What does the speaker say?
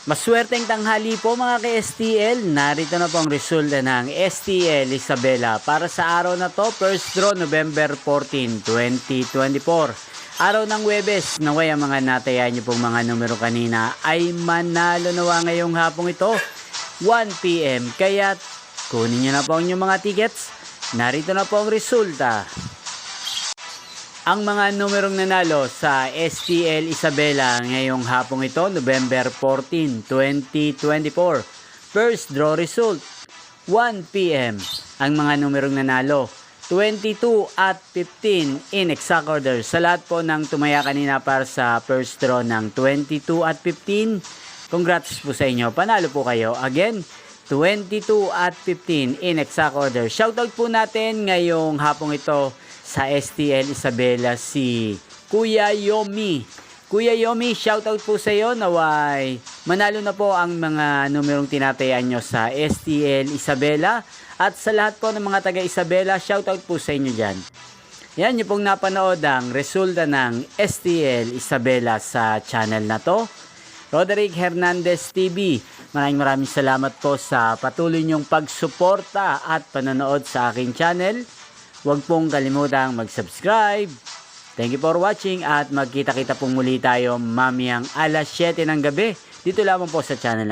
Maswerteng tanghali po mga ka-STL. Narito na po ang resulta ng STL Isabela para sa araw na to, first draw November 14, 2024. Araw ng Huwebes, naway ang mga natayan niyo pong mga numero kanina ay manalo nawa ngayong hapong ito, 1 PM. Kaya kunin niyo na po ang inyong mga tickets. Narito na po ang resulta. Ang mga numerong nanalo sa STL Isabela ngayong hapong ito, November 14, 2024. First draw result, 1 PM. Ang mga numerong nanalo, 22 at 15 in exact order. Sa lahat po ng tumaya kanina para sa first draw ng 22 at 15, congrats po sa inyo. Panalo po kayo. Again, 22 at 15 in exact order. Shoutout po natin ngayong hapong ito sa STL Isabela si Kuya Yomi. Kuya Yomi, shoutout po sa iyo. Naway manalo na po ang mga numerong tinatayan nyo sa STL Isabela. At sa lahat po ng mga taga Isabela, shoutout po sa inyo dyan. Yan yung pong napanood ang resulta ng STL Isabela sa channel na to. Roderick Hernandez TV, maraming salamat po sa patuloy nyong pagsuporta at panonood sa aking channel. Huwag pong kalimutang mag-subscribe. Thank you for watching at magkita-kita pong muli tayo mamayang alas 7 ng gabi. Dito lamang po sa channel na